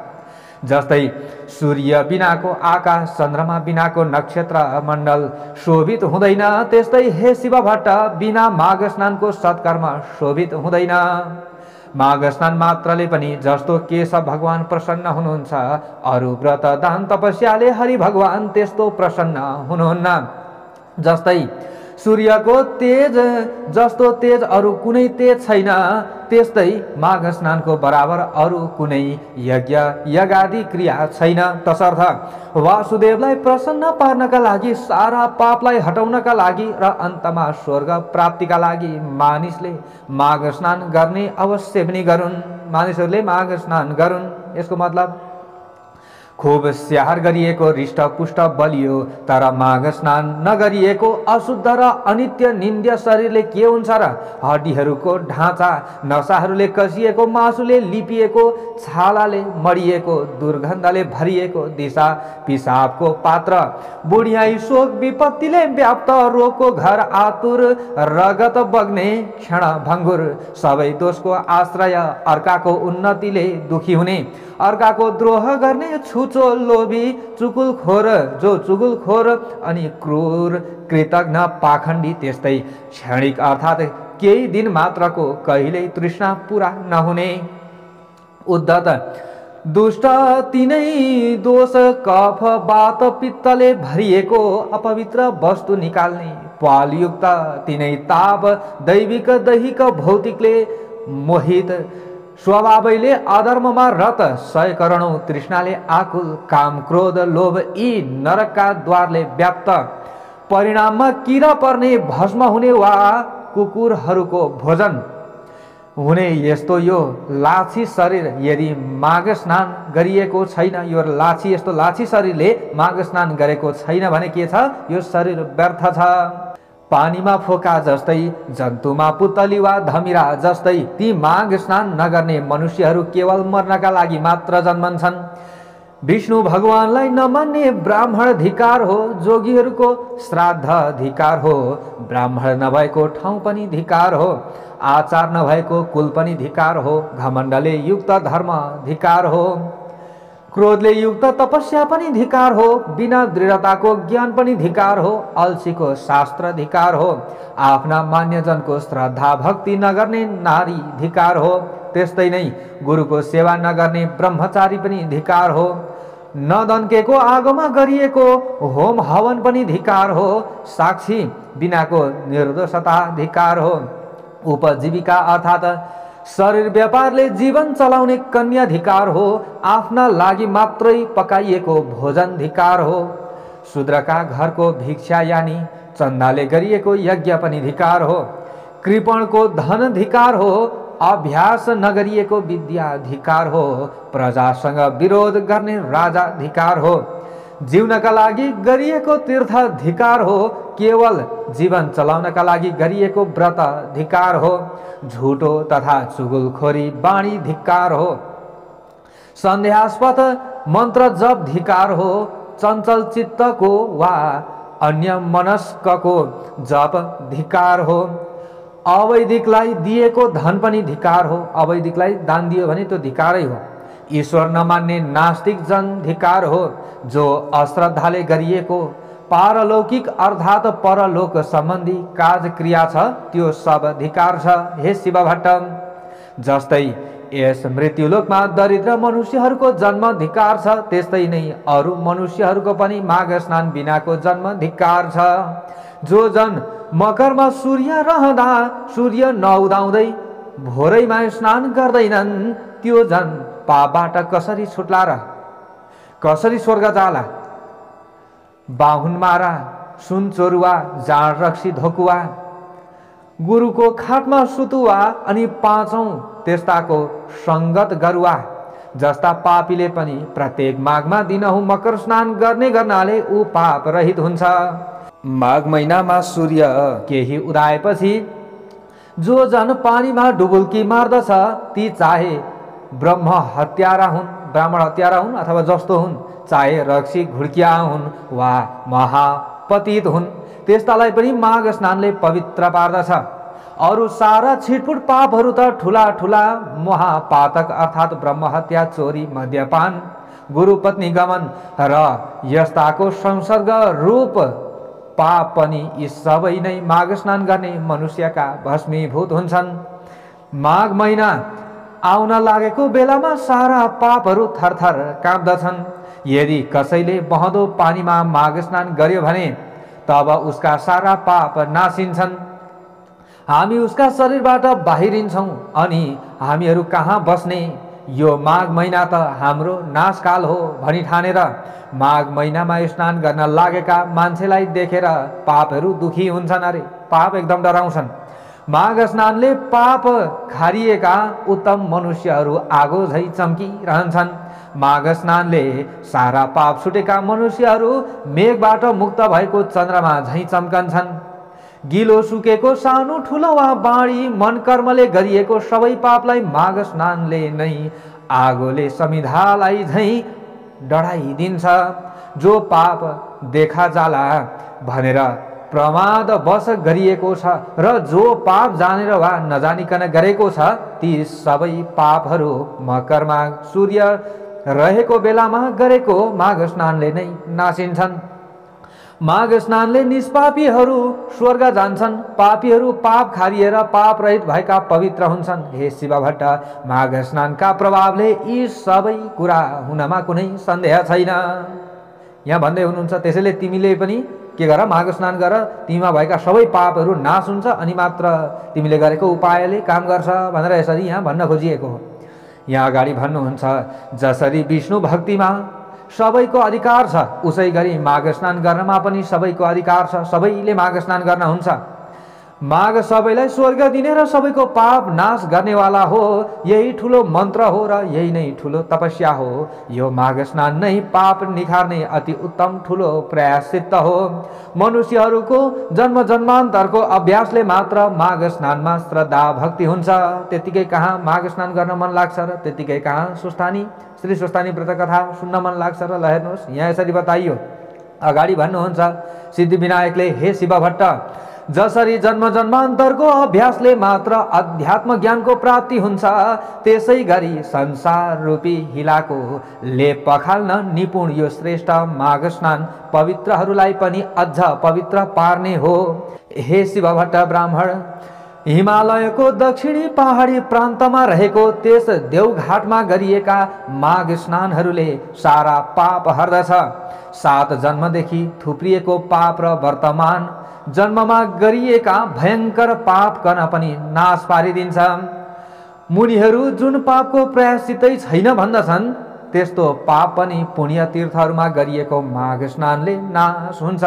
जस्तै सूर्य बिनाको आकाश, चन्द्रमा बिनाको नक्षत्र मण्डल शोभित हुँदैन, त्यस्तै हे शिव भट्ट, बिना माघ स्नानको सत्कर्म शोभित हुँदैन। माघ स्नान मात्रले पनि जस्तो केशव भगवान प्रसन्न हुनुहुन्छ, अरू व्रत दान तपस्याले हरि भगवान त्यस्तो प्रसन्न हुनुहुन्न। जस्तै सूर्यको तेज जस्तो तेज अरू कुनै तेज छैन, त्यस्तै माघ स्नानको बराबर अरू कुनै यज्ञ यागादि क्रिया छैन। तसर्थ वासुदेवलाई प्रसन्न पार्नका लागि, सारा पापलाई हटाउनका लागि र अन्तमा स्वर्ग प्राप्तिका लागि मानिसले माघ स्नान गर्ने अवश्य पनि गरून्। मानिसहरूले माघ स्नान गरून्। यसको मतलब खूब स्याहार गरिएको हृष्टपुष्ट बलियो तर माघ स्नान नगरिएको अशुद्ध र अनित्य निन्द्य शरीरले के हुन्छ र? हड्डीहरूको ढाँचा, नसाहरूले कसिएको, मासुले लिपिएको, छालाले मरिएको, दुर्गन्धले भरिएको, दिशा पिसाबको पात्र, बुढियाई शोक विपत्तिले व्याप्त, रोगको घर आतुर, रगत बग्ने क्षण भङ्गुर, सबै दोषको आश्रय, अर्काको उन्नतिले दुखी हुने, अर्काको द्रोह गर्ने, छुचो लोभी, चुगुलखोर, जो चुगुलखोर अनि क्रूर, कृतज्ञ, पाखण्डी, त्यस्तै क्षणिक अर्थात् केही दिन मात्रको कहिल्यै तृष्णा पूरा नहुने, उद्धत, दुष्ट, तिनै दोष, कफ वात पित्तले भरिएको, अपवित्र वस्तु निकाल्ने, पालयुक्त, तिनै ताप, दैविक दैहिक भौतिकले मोहित, स्वभावैले अधर्ममा रत, 100 करोडौं तृष्णाले आकुल, काम क्रोध लोभ यी नरकका द्वारले व्याप्त, परिणाममा किरा पर्ने, भस्म हुने वा कुकुरहरूको भोजन हुने यस्तो यो लाछी शरीर यदि माघ स्नान गरिएको छैन, यो लाछी यस्तो लाछी शरीरले माघ स्नान गरेको छैन भने के छ? यो शरीर व्यर्थ छ। पानीमा फोका जस्तै, जन्तुमा पुतली वा धमिरा जस्तै ती माघ स्नान नगर्ने मनुष्यहरू केवल मर्नका लागि मात्र जन्मन्छन्। विष्णु भगवानलाई नमान्ने ब्राह्मण धिकार हो, जोगीहरूको श्राद्ध धिकार हो, ब्राह्मण नभएको ठाउँ पनि धिकार हो, आचार नभएको कुल पनि धिकार हो, घमण्डले युक्त धर्म धिकार हो, क्रोधले युक्त तपस्या पनि धिकार हो, बिना दृढताको ज्ञान पनि धिकार हो, अल्छीको शास्त्र धिकार हो, आफ्ना मान्यजनको श्रद्धा भक्ति नगर्ने नारी धिकार हो, त्यस्तै नै गुरुको सेवा नगर्ने ब्रह्मचारी पनि धिकार हो, नदन्केको आगोमा गरिएको होम हवन पनि धिकार हो, साक्षी बिनाको निर्दोषता धिकार हो, उपजीविका अर्थात् शरीर व्यापारले जीवन चलाउने कन्या धिकार हो, आफ्ना लागि मात्रै पकाइएको भोजन धिकार हो, शूद्रका घरको भिक्षा यानी चन्दाले गरिएको यज्ञ पनि धिकार हो, कृपणको धन धिकार हो, अभ्यास नगरिएको विद्या धिकार हो, प्रजासँग विरोध गर्ने राजा धिकार हो, जिउनका लागि गरिएको तीर्थ धिकार हो, केवल जीवन चलाउनका लागि गरिएको व्रत धिकार हो, झुटो तथा चुगुलखोरी बाणी धिकार हो, सन्देहास्पद मन्त्र जप धिकार हो, चञ्चल चित्तको वा अन्य मनस्कको जप धिकार हो, अवैदिकलाई दिएको धन पनि धिकार हो, अवैदिकलाई दान दियो भने त्यो धिकारै हो, ईश्वर नमान्ने नास्तिक जन धिकार हो, जो अश्रद्धाले गरिएको पारलौकिक अर्थात् परलोक सम्बन्धी काज क्रिया छ त्यो सब धिकार छ। हे शिव भट्ट, जस्तै यस मृत्युलोकमा दरिद्र मनुष्यहरूको जन्म धिकार छ, त्यस्तै नै अरू मनुष्यहरूको पनि माघ स्नान बिनाको जन्म धिकार छ। जो जन मकरमा सूर्य रहँदा सूर्य नउदाउँदै भोरैमा स्नान गर्दैनन्, त्यो जन पापबाट कसरी छुट्ला र? कसरी स्वर्ग जाला? बाहुन मारा, सुन चोरुवा, जाँड रक्सी धोकुवा, गुरुको खाटमा सुतुवा अनि पाँचौं त्यस्ताको संगत गरुवा जस्ता पापीले पनि प्रत्येक माघमा दिनहुँ मकर स्नान गर्ने गर्नाले ऊ पाप रहित हुन्छ। माघ महिनामा सूर्य केही उदाएपछि जो जन पानीमा डुबुल्की मार्दछ, ती चाहे ब्रह्म हत्यारा हुन्, ब्राह्मण हत्यारा हुन् अथवा जस्तो हुन्, चाहे रक्सी घुड्किया हुन् वा महापतित हुन्, त्यस्तालाई पनि माघ स्नानले पवित्र पार्दछ। अरू सारा छिटपुट पापहरू त ठुला ठुला महापातक अर्थात् ब्रह्महत्या, चोरी, मद्यपान, गुरुपत्नी गमन र यस्ताको संसर्ग रूप पाप पनि यी सबै नै माघ स्नान गर्ने मनुष्यका भस्मीभूत हुन्छन्। माघ महिना आउन लागेको बेलामा सारा पापहरू थरथर काँप्दछन्। यदि कसैले बहँदो पानीमा माघ स्नान गर्यो भने तब उसका सारा पाप नासिन्छन्। हामी उसका शरीरबाट बाहिरिन्छौँ अनि हामीहरू कहाँ बस्ने? यो माघ महिना त हाम्रो नाशकाल हो भनी ठानेर माघ महिनामा स्नान गर्न लागेका मान्छेलाई देखेर पापहरू दुखी हुन्छन्। अरे पाप एकदम डराउँछन्। माघ स्नानले पाप खारिएका उत्तम मनुष्यहरू आगो झै चम्किरहन्छन्। माघ स्नानले सारा पाप छुटेका मनुष्यहरू मेघबाट मुक्त भएको चन्द्रमा झै चम्कन्छन्। गिलो सुकेको सानो ठुलो वा बाँडी मन कर्मले गरिएको सबै पापलाई माघ स्नानले नै आगोले समिधालाई झै डढाइदिन्छ। जो पाप देखा जाला भनेर प्रमाद वश गरिएको छ र जो पाप जानेर वा नजानिकन गरेको छ ती सबै पापहरू मकर माघ सूर्य रहेको बेलामा गरेको माघ स्नानले नै नासिन्छन्। माघ स्नानले निष्पापीहरू स्वर्ग जान्छन्। पापीहरू पाप खारिएर पाप रहित भएका पवित्र हुन्छन्। हे शिव भट्ट, माघ स्नानका प्रभावले यी सबै कुरा हुनमा कुनै सन्देह छैन। यहाँ भन्दै हुनुहुन्छ त्यसैले तिमीले पनि के गर, माघ स्नान गर, तिमीमा भएका सबै पापहरू नाश हुन्छ अनि मात्र तिमीले गरेको उपायले काम गर्छ भनेर यसरी यहाँ भन्न खोजिएको हो। यहाँ अगाडि भन्नुहुन्छ जसरी विष्णु भक्तिमा सबैको अधिकार छ उसै गरी माघ स्नान गर्नमा पनि सबैको अधिकार छ। सबैले माघ स्नान गर्न हुन्छ। माघ सबैलाई स्वर्ग दिने र सबैको पाप नाश गर्नेवाला हो। यही ठुलो मन्त्र हो र यही नै ठुलो तपस्या हो। यो माघ स्नान नै पाप निखार्ने अति उत्तम ठुलो प्रायश्चित्त हो। मनुष्यहरूको जन्म जन्मान्तरको अभ्यासले मात्र माघ स्नानमा श्रद्धा भक्ति हुन्छ। त्यतिकै कहाँ माघ स्नान गर्न मन लाग्छ र त्यतिकै कहाँ श्री स्वस्थानी व्रत कथा सुन्न मन लाग्छ र। ल हेर्नुहोस् यहाँ यसरी बताइयो। अगाडि भन्नुहुन्छ सिद्धिविनायकले, हे शिव भट्ट, जसरी जन्म जन्मान्तरको अभ्यासले मात्र अध्यात्म ज्ञानको प्राप्ति हुन्छ त्यसै गरी संसार रूपी हिलाको लेप पखाल्न निपुण यो श्रेष्ठ माघ स्नान पवित्रहरूलाई पनि अझ पवित्र पार्ने हो। हे शिव भट्ट ब्राह्मण, हिमालयको दक्षिणी पहाडी प्रान्तमा रहेको त्यस देवघाटमा गरिएका माघ स्नानहरूले सारा पाप हर्दछ। 7 जन्मदेखि थुप्रिएको पाप र वर्तमान जन्ममा गरिएका भयंकर पाप गर्न पनि नाश पारिदिन्छ। मुनिहरू जुन पापको प्रायश्चितै छैन भन्दछन् त्यस्तो पाप पनि पुण्य तीर्थहरूमा गरिएको माघ स्नानले नाश हुन्छ।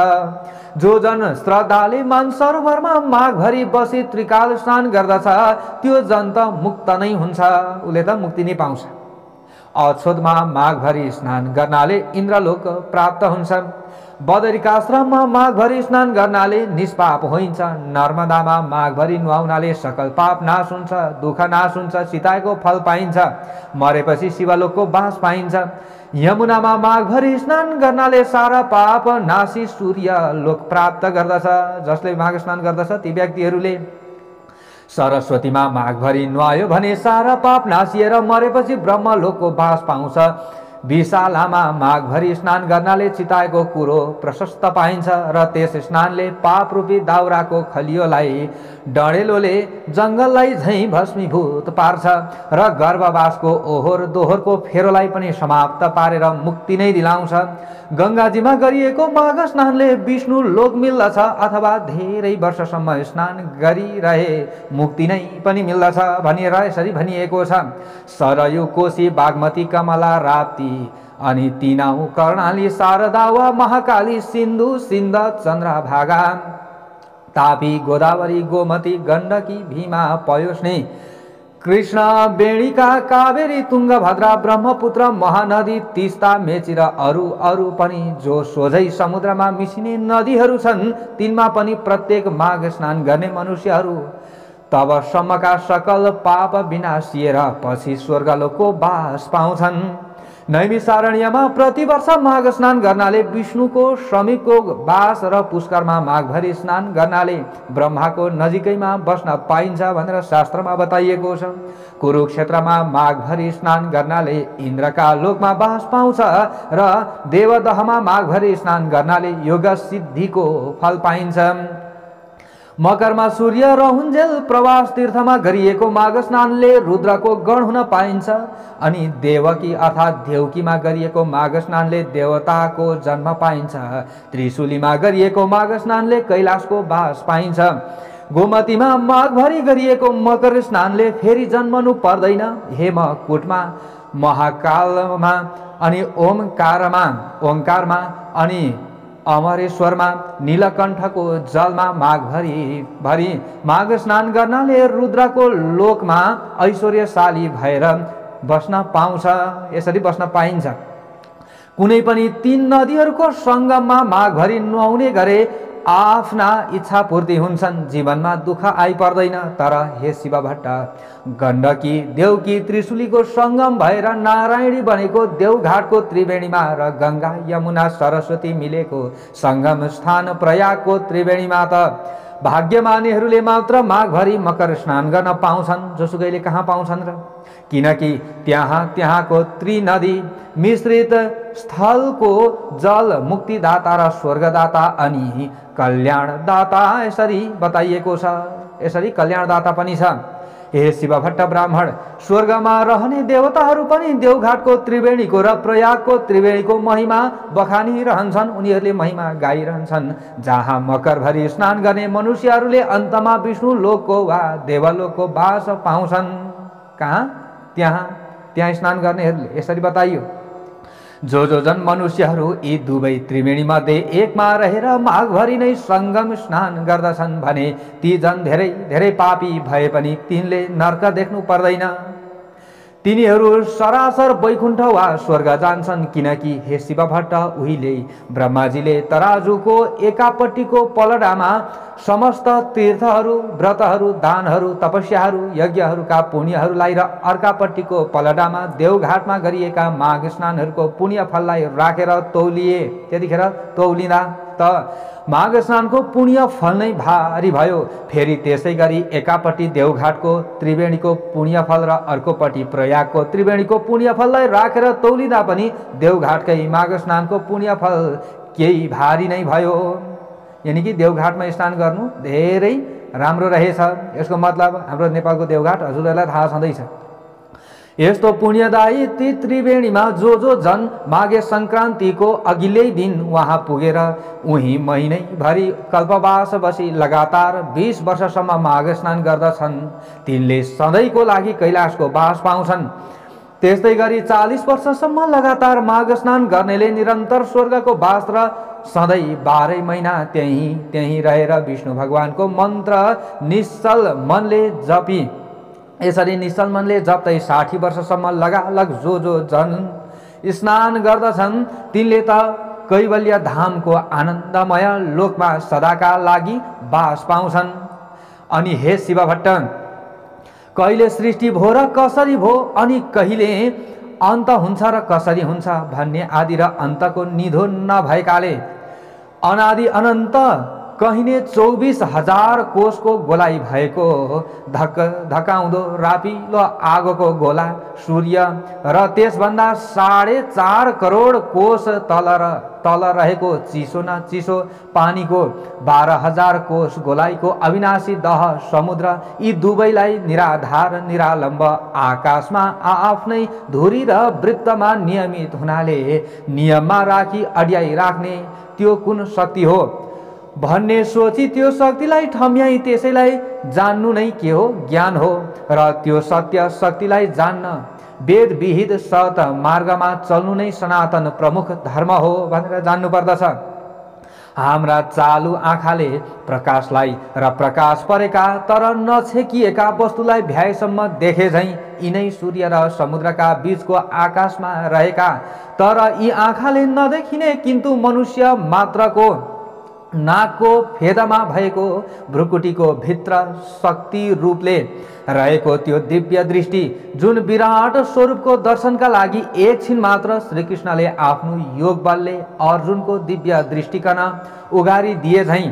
जो जन श्रद्धाले मानसरोवरमा माघभरि बसी त्रिकाल स्नान गर्दछ त्यो जन त मुक्त नै हुन्छ। उसले त मुक्ति नै पाउँछ। अछोदमा माघभरि स्नान गर्नाले इन्द्रलोक प्राप्त हुन्छ। बदरिकाश्रममा माघभरि स्नान गर्नाले निष्पाप होइन्छ। नर्मदामा माघभरि नुहाउनाले सकल पाप नाश हुन्छ, दुःख नाश हुन्छ, चिताएको फल पाइन्छ, मरेपछि शिवलोकको बास पाइन्छ। यमुनामा माघभरि स्नान गर्नाले सारा पाप नासी सूर्य लोक प्राप्त गर्दछ। जसले माघ स्नान गर्दछ ती व्यक्तिहरूले सरस्वतीमा माघभरि नुहायो भने सारा पाप नासिएर मरेपछि ब्रह्मलोकको बास पाउँछ। विशालामा माघभरि स्नान गर्नाले चिताएको कुरो प्रशस्त पाइन्छ र त्यस स्नानले पाप रूपी दाउराको खलियोलाई डढेलोले जङ्गललाई झैँ भस्मीभूत पार्छ र गर्भवासको ओहोर दोहोरको फेरोलाई पनि समाप्त पारेर मुक्ति नै दिलाउँछ। गङ्गाजीमा गरिएको माघ स्नानले विष्णु लोक मिल्दछ अथवा धेरै वर्षसम्म स्नान गरिरहे मुक्ति नै पनि मिल्दछ भनेर यसरी भनिएको छ। सरयू, कोशी, बागमती, कमला, राप्ती अनि तीनाउ, कर्णाली, शारदा वा महाकाली, सिन्धु, सिन्ध, चन्द्रभागा, तापी, गोदावरी, गोमती, गण्डकी, भीमा, पयोष्णी, कृष्ण, बेणिका, कावेरी, तुङ्गभद्रा, ब्रह्मपुत्र, महानदी, तिस्ता, मेची र अरू पनि जो सोझै समुद्रमा मिसिने नदीहरू छन् तिनमा पनि प्रत्येक माघ स्नान गर्ने मनुष्यहरू तबसम्मका सकल पाप विनाशिएर पछि स्वर्गलोकको बास पाउँछन्। नैमिषारण्यमा प्रतिवर्ष माघ स्नान गर्नाले विष्णुको समीपको बास र पुष्करमा माघभरि स्नान गर्नाले ब्रह्माको नजिकैमा बस्न पाइन्छ भनेर शास्त्रमा बताइएको छ। कुरुक्षेत्रमा माघभरि स्नान गर्नाले इन्द्रका लोकमा बास पाउँछ र देवदहमा माघभरि स्नान गर्नाले योग सिद्धिको फल पाइन्छ। मकरमा सूर्य रहुन्जेल प्रवास तीर्थमा गरिएको माघ स्नानले रुद्रको गण हुन पाइन्छ। अनि देवकी अर्थात् देवकीमा गरिएको माघ स्नानले देवताको जन्म पाइन्छ। त्रिशुलीमा गरिएको माघ स्नानले कैलाशको बास पाइन्छ। गोमतीमा माघभरि गरिएको मकर स्नानले फेरि जन्मनु पर्दैन। हेमकुटमा महाकालमा अनि ओंकारमा अनि अमरेश्वरमा नीलकण्ठको जलमा माघभरि माघ स्नान गर्नाले रुद्रको लोकमा ऐश्वर्यशाली भएर बस्न पाउँछ। यसरी बस्न पाइन्छ। कुनै पनि 3 नदीहरूको सङ्गममा माघभरि नुहाउने गरे आफ्ना इच्छा पूर्ति हुन्छन्, जीवनमा दुःख आइपर्दैन। तर हे शिव भट्ट, गण्डकी देवकी त्रिशुलीको सङ्गम भएर नारायणी बनेको देवघाटको त्रिवेणीमा र गङ्गा यमुना सरस्वती मिलेको सङ्गम स्थान प्रयागको त्रिवेणीमा त भाग्यमानीहरूले मात्र माघभरि मकर स्नान गर्न पाउँछन्। जोसुकैले कहाँ पाउँछन् र? किनकि त्यहाँको त्रिनदी मिश्रित स्थलको जल मुक्तिदाता र स्वर्गदाता अनि कल्याणदाता यसरी बताइएको छ। यसरी कल्याणदाता पनि छ। हे शिव भट्ट ब्राह्मण, स्वर्गमा रहने देवताहरू पनि देवघाटको त्रिवेणीको र प्रयागको त्रिवेणीको महिमा बखानिरहन्छन्। उनीहरूले महिमा गाइरहन्छन्। जहाँ मकरभरि स्नान गर्ने मनुष्यहरूले अन्तमा विष्णु लोकको वा देवलोकको बास पाउँछन्। कहाँ? त्यहाँ स्नान गर्नेहरूले। यसरी बताइयो। जो जन मनुष्यहरू यी दुवै त्रिवेणीमध्ये एकमा रहेर माघभरि नै सङ्गम स्नान गर्दछन् भने ती जन धेरै धेरै पापी भए पनि तिनले नर्क देख्नु पर्दैन। तिनीहरू सरासर वैकुण्ठ वा स्वर्ग जान्छन्। किनकि हे शिव भट्ट, उहिले ब्रह्माजीले तराजुको एकापट्टिको पलडामा समस्त तीर्थहरू, व्रतहरू, दानहरू, तपस्याहरू, यज्ञहरूका पुण्यहरूलाई र अर्कापट्टिको पलडामा देवघाटमा गरिएका माघ स्नानहरूको पुण्य फललाई राखेर तौलिए। त्यतिखेर तौलिँदा त माघ स्नानको पुण्य फल नै भारी भयो। फेरि त्यसै गरी एकापट्टि देवघाटको त्रिवेणीको पुण्यफल र अर्कोपट्टि प्रयागको त्रिवेणीको पुण्यफललाई राखेर तौलिँदा पनि देवघाटकै माघ स्नानको पुण्यफल केही भारी नै भयो। यानि कि देवघाटमा स्नान गर्नु धेरै राम्रो रहेछ। यसको मतलब हाम्रो नेपालको देवघाट हजुरहरूलाई थाहा छँदैछ। यस्तो पुण्यदायी ती त्रिवेणीमा जो जन माघे सङ्क्रान्तिको अघिल्लै दिन वहाँ पुगेर उही महिनैभरि कल्पवास बसी लगातार 20 वर्षसम्म माघ स्नान गर्दछन्, तिनले सधैँको लागि कैलाशको बास पाउँछन्। त्यस्तै गरी 40 वर्षसम्म लगातार माघ स्नान गर्नेले निरन्तर स्वर्गको बास र सधैँ 12 महिना त्यहीँ रहेर विष्णु भगवानको मन्त्र निश्चल मनले जपी यसरी निश्चल मनले जप्दै 60 वर्षसम्म लगालग जो जन स्नान गर्दछन् तिनले त कैवल्य धामको आनन्दमय लोकमा सदाका लागि बास पाउँछन्। अनि हे शिव भट्ट, कहिले सृष्टि भो र कसरी भो अनि कहिले अन्त हुन्छ र कसरी हुन्छ भन्ने आदि र अन्तको निधो नभएकाले अनादि अनन्त कहिने 24,000 कोषको गोलाइ भएको धकाउँदो रापिलो आगोको गोला सूर्य र त्यसभन्दा 4.5 करोड कोष तल रहेको चिसो न चिसो पानीको 12,000 कोष गोलाइको अविनाशी दह समुद्र, यी दुवैलाई निराधार निरालम्ब आकाशमा आफ्नै धुरी र वृत्तमा नियमित हुनाले नियममा राखी अड्याइ राख्ने त्यो कुन शक्ति हो भन्ने सोची त्यो शक्तिलाई ठम्याई त्यसैलाई जान्नु नै के हो? ज्ञान हो। र त्यो सत्य शक्तिलाई जान्न वेद विहित सत मार्गमा चल्नु नै सनातन प्रमुख धर्म हो भनेर जान्नु पर्दछ। हाम्रा चालु आँखाले प्रकाशलाई र प्रकाश परेका तर नछेकिएका वस्तुलाई भ्याएसम्म देखे झैं यिनै सूर्य र समुद्रका बीचको आकाशमा रहेका तर यी आँखाले नदेखिने किन्तु मनुष्य मात्रको नाकको फेदामा भएको भ्रुकुटीको भित्र शक्ति रूपले रहेको त्यो दिव्य दृष्टि जुन विराट स्वरूपको दर्शनका लागि एकछिन मात्र श्रीकृष्णले आफ्नो योग बलले अर्जुनको दिव्य दृष्टिकन उघारी दिए झैं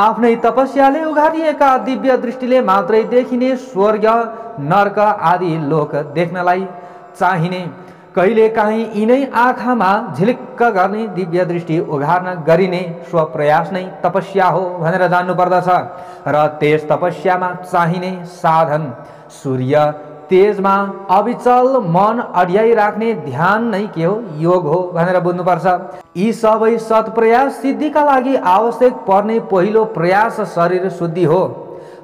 आफ्नै तपस्याले उघारिएका दिव्य दृष्टिले मात्रै देखिने स्वर्ग नर्क आदि लोक देख्नलाई चाहिने कहिलेकाहीँ यिनै आँखामा झिलिक्क गर्ने दिव्य दृष्टि उघार्न गरिने स्वप्रयास नै तपस्या हो भनेर जान्नुपर्दछ। र त्यस तपस्यामा चाहिने साधन सूर्य तेजमा अविचल मन अड्याइराख्ने ध्यान नै के हो? योग हो भनेर बुझ्नुपर्छ। यी सबै सत्प्रयास सिद्धिका लागि आवश्यक पर्ने पहिलो प्रयास शरीर शुद्धि हो।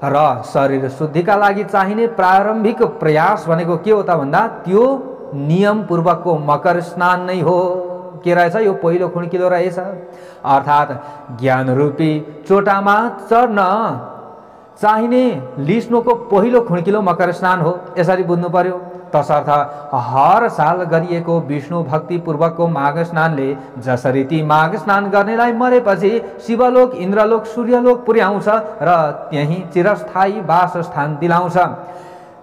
र शरीर शुद्धिका लागि चाहिने प्रारम्भिक प्रयास भनेको के हो त भन्दा त्यो नियम पूर्वकको मकर स्नान नै हो। के रहेछ? यो पहिलो खुड्किलो रहेछ। अर्थात् ज्ञान रूपी चोटामा चढ्न चाहिने लिस्नुको पहिलो खुड्किलो मकर स्नान हो। यसरी बुझ्नु पर्यो। तसर्थ हर साल गरिएको विष्णु भक्ति पूर्वकको माघ स्नानले जसरी ती माघ स्नान गर्नेलाई मरेपछि शिवलोक इन्द्रलोक सूर्यलोक पुर्याउँछ र त्यही चिरस्थायी वासस्थान दिलाउँछ,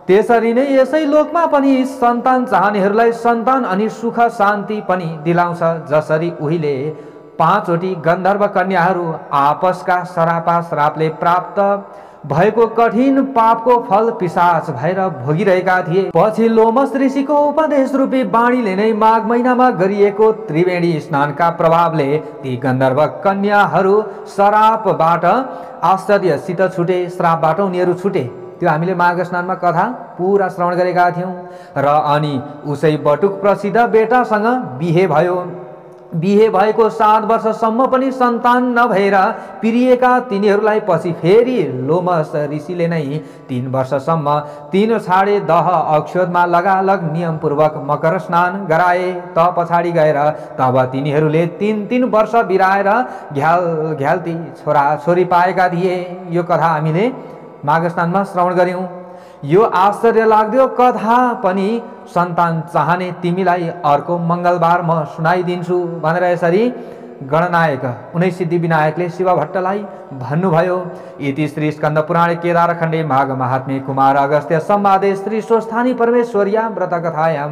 त्यसरी नै यसै लोकमा पनि सन्तान चाहनेहरूलाई सन्तान अनि सुख शान्ति पनि दिलाउँछ। जसरी उहिले 5 वटी गन्धर्व कन्याहरू आपसका सरापा श्रापले प्राप्त भएको कठिन पापको फल पिशाच भएर भोगिरहेका थिए। पछि लोमस ऋषिको उपदेश रूपी बाणीले नै माघ महिनामा गरिएको त्रिवेणी स्नानका प्रभावले ती गन्धर्व कन्याहरू सरापबाट आश्चर्यसित छुटे, श्रापबाट उनीहरू छुटे। त्यो हामीले माघ स्नानमा कथा पुरा श्रवण गरेका थियौँ। र अनि उसै बटुक प्रसिद्ध बेटासँग बिहे भयो। बिहे भएको 7 वर्षसम्म पनि सन्तान नभएर पिरिएका तिनीहरूलाई पछि फेरि लोमस ऋषिले नै 3 वर्षसम्म 3 छाडे दह अक्षोदमा लगालग नियमपूर्वक मकर स्नान गराए। त पछाडि गएर तब तिनीहरूले 3 वर्ष बिराएर घ्याल्ती छोरा छोरी पाएका थिए। यो कथा हामीले माघ स्नानमा श्रवण गर्यौं। यो आश्चर्य लाग्दो कथा पनि सन्तान चाहने तिमीलाई अर्को मङ्गलबार म सुनाइदिन्छु भनेर यसरी गणनायक 19 सिद्धि विनायकले शिव भट्टलाई भन्नुभयो। इति श्री स्कन्द पुराणे केदारखण्डे माघ महात्म्ये कुमार अगस्त्य संवादे श्री स्वस्थानी परमेश्वर्या व्रत कथायां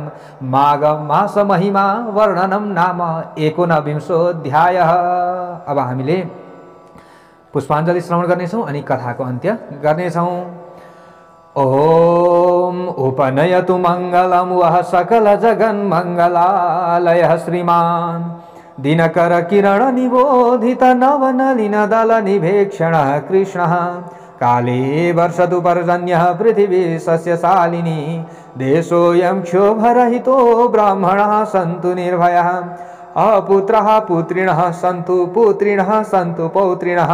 माघ मास महिमा वर्णनम नाम 19विंशोऽध्यायः। अब हामीले पुष्पाञ्जलि श्रवण गर्नेछौँ अनि कथाको अन्त्य गर्नेछौँ। ओम उपनयतु मङ्गलं वः सकल जगन्मङ्गलालयः श्रीमान् दिनकर किरण निबोधित नवनलिन दल निभेक्षणः कृष्णः काले वर्षतु पर्जन्यः पृथिवी सस्यशालिनी देशोऽयं क्षोभरहितो ब्राह्मणाः सन्तु निर्भयाः अपुत्रः पुत्रिणः सन्तु पुत्रिणः सन्तु पौत्रिणः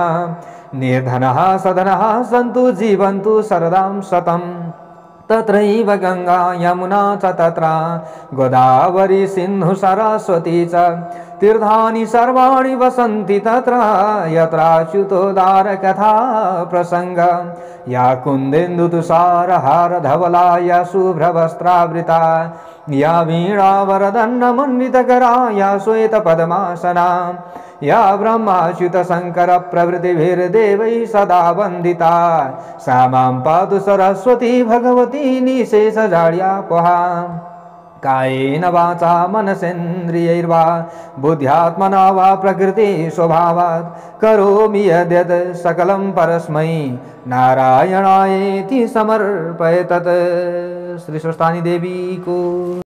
निर्धनः सधनः सन्तु जीवन्तु शरदां शतम् तत्रैव गंगा यमुना च तत्र गोदावरी सिन्धु सरस्वती च तीर्थानि सर्वाणि वसन्ति तत्र यत्राच्युतोदार कथा प्रसंग या कुन्देन्दु तुषार हार धवला या शुभ्रवस्त्रावृता या वीणावरदण्ड मण्डितकरा या श्वेत पद्मासना या ब्रह्माच्युत शंकर प्रभृतिभिर्देवैः सदा वन्दिता सा मां पातु सरस्वती भगवती निशेषजाड्यापहा कायेन वाचा मनसेन्द्रियैर्वा बुद्ध्यात्मना वा प्रकृति स्वभावात् करोमि यद्यत् सकलं परस्मै नारायणायेति समर्पये तत्। श्री स्वस्थानी देवी को